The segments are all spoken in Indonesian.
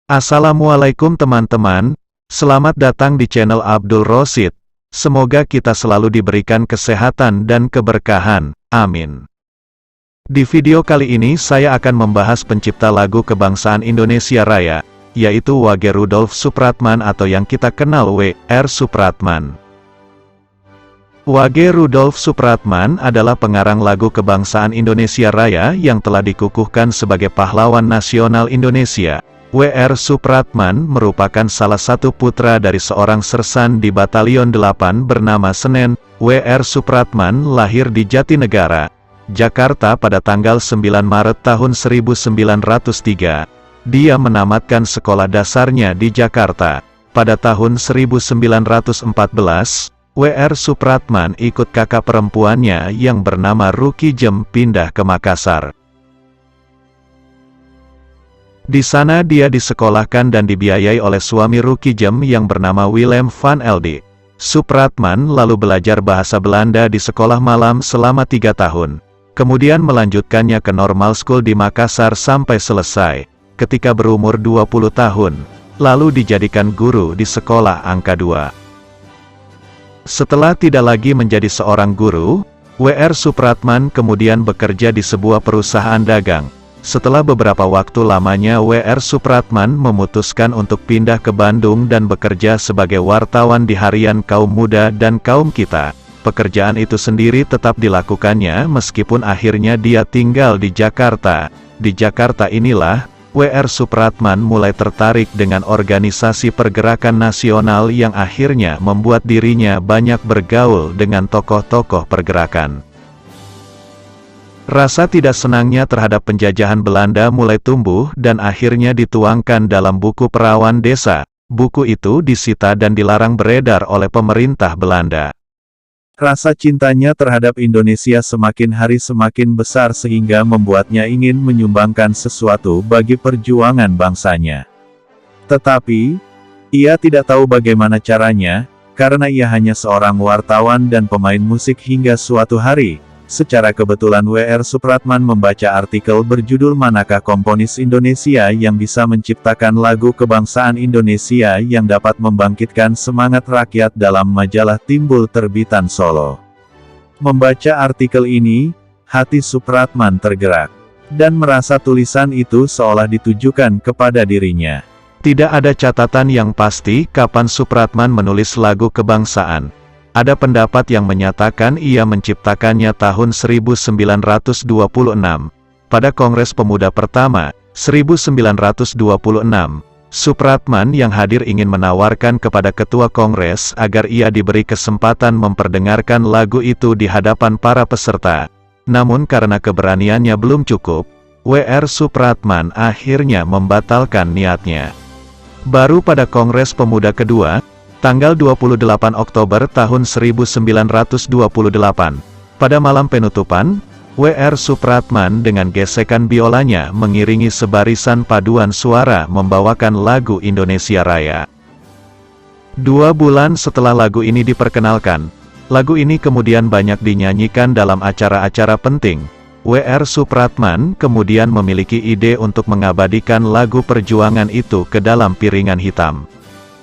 Assalamualaikum teman-teman, selamat datang di channel Abdul Rosid. Semoga kita selalu diberikan kesehatan dan keberkahan, amin. Di video kali ini saya akan membahas pencipta lagu kebangsaan Indonesia Raya, yaitu Wage Rudolf Supratman atau yang kita kenal W.R. Supratman. Wage Rudolf Supratman adalah pengarang lagu kebangsaan Indonesia Raya yang telah dikukuhkan sebagai pahlawan nasional Indonesia. W.R. Supratman merupakan salah satu putra dari seorang sersan di Batalion 8 bernama Senen. W.R. Supratman lahir di Jatinegara, Jakarta pada tanggal 9 Maret tahun 1903. Dia menamatkan sekolah dasarnya di Jakarta. Pada tahun 1914, W.R. Supratman ikut kakak perempuannya yang bernama Ruki Jem pindah ke Makassar. Di sana dia disekolahkan dan dibiayai oleh suami Ruki Jem yang bernama Willem van Elde. Supratman lalu belajar bahasa Belanda di sekolah malam selama 3 tahun. Kemudian melanjutkannya ke Normal School di Makassar sampai selesai. Ketika berumur 20 tahun, lalu dijadikan guru di sekolah angka 2. Setelah tidak lagi menjadi seorang guru, W.R. Supratman kemudian bekerja di sebuah perusahaan dagang. Setelah beberapa waktu lamanya W.R. Supratman memutuskan untuk pindah ke Bandung dan bekerja sebagai wartawan di harian Kaum Muda dan Kaum Kita. Pekerjaan itu sendiri tetap dilakukannya meskipun akhirnya dia tinggal di Jakarta. Di Jakarta inilah, W.R. Supratman mulai tertarik dengan organisasi pergerakan nasional yang akhirnya membuat dirinya banyak bergaul dengan tokoh-tokoh pergerakan. Rasa tidak senangnya terhadap penjajahan Belanda mulai tumbuh dan akhirnya dituangkan dalam buku Perawan Desa. Buku itu disita dan dilarang beredar oleh pemerintah Belanda. Rasa cintanya terhadap Indonesia semakin hari semakin besar sehingga membuatnya ingin menyumbangkan sesuatu bagi perjuangan bangsanya. Tetapi, ia tidak tahu bagaimana caranya, karena ia hanya seorang wartawan dan pemain musik hingga suatu hari. Secara kebetulan W.R. Supratman membaca artikel berjudul Manakah Komponis Indonesia yang bisa menciptakan lagu kebangsaan Indonesia yang dapat membangkitkan semangat rakyat dalam majalah Timbul terbitan Solo. Membaca artikel ini, hati Supratman tergerak, dan merasa tulisan itu seolah ditujukan kepada dirinya. Tidak ada catatan yang pasti kapan Supratman menulis lagu kebangsaan. Ada pendapat yang menyatakan ia menciptakannya tahun 1926. Pada Kongres Pemuda pertama, 1926, Supratman yang hadir ingin menawarkan kepada ketua Kongres agar ia diberi kesempatan memperdengarkan lagu itu di hadapan para peserta. Namun karena keberaniannya belum cukup, W.R. Supratman akhirnya membatalkan niatnya. Baru pada Kongres Pemuda kedua, tanggal 28 Oktober tahun 1928, pada malam penutupan, W.R. Supratman dengan gesekan biolanya mengiringi sebarisan paduan suara membawakan lagu Indonesia Raya. 2 bulan setelah lagu ini diperkenalkan, lagu ini kemudian banyak dinyanyikan dalam acara-acara penting. W.R. Supratman kemudian memiliki ide untuk mengabadikan lagu perjuangan itu ke dalam piringan hitam.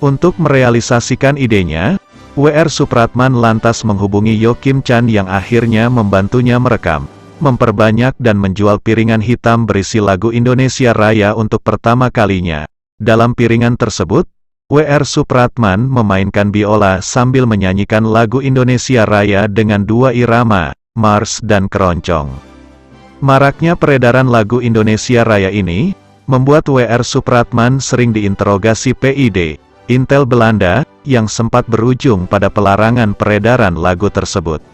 Untuk merealisasikan idenya, W.R. Supratman lantas menghubungi Yo Kim Chan yang akhirnya membantunya merekam, memperbanyak dan menjual piringan hitam berisi lagu Indonesia Raya untuk pertama kalinya. Dalam piringan tersebut, W.R. Supratman memainkan biola sambil menyanyikan lagu Indonesia Raya dengan 2 irama, mars dan keroncong. Maraknya peredaran lagu Indonesia Raya ini, membuat W.R. Supratman sering diinterogasi PID, Intel Belanda, yang sempat berujung pada pelarangan peredaran lagu tersebut.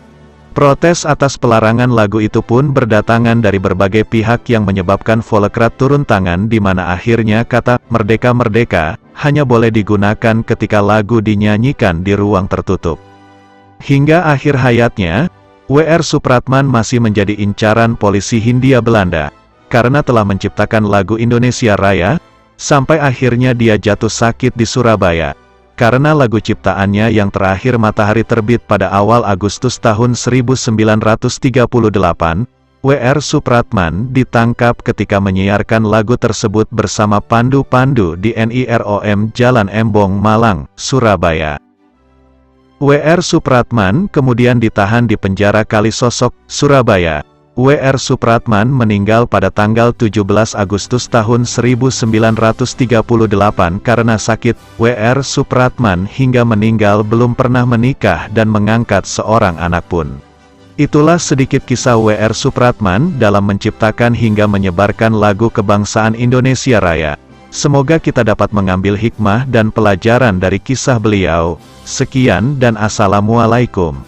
Protes atas pelarangan lagu itu pun berdatangan dari berbagai pihak yang menyebabkan Volkert turun tangan di mana akhirnya kata "Merdeka Merdeka" hanya boleh digunakan ketika lagu dinyanyikan di ruang tertutup. Hingga akhir hayatnya, W.R. Supratman masih menjadi incaran polisi Hindia Belanda, karena telah menciptakan lagu Indonesia Raya, sampai akhirnya dia jatuh sakit di Surabaya, karena lagu ciptaannya yang terakhir Matahari Terbit pada awal Agustus tahun 1938, W.R. Supratman ditangkap ketika menyiarkan lagu tersebut bersama pandu-pandu di NIROM Jalan Embong Malang, Surabaya. W.R. Supratman kemudian ditahan di penjara Kalisosok, Surabaya. W.R. Supratman meninggal pada tanggal 17 Agustus tahun 1938 karena sakit. W.R. Supratman hingga meninggal belum pernah menikah dan mengangkat seorang anak pun. Itulah sedikit kisah W.R. Supratman dalam menciptakan hingga menyebarkan lagu kebangsaan Indonesia Raya. Semoga kita dapat mengambil hikmah dan pelajaran dari kisah beliau. Sekian dan Assalamualaikum.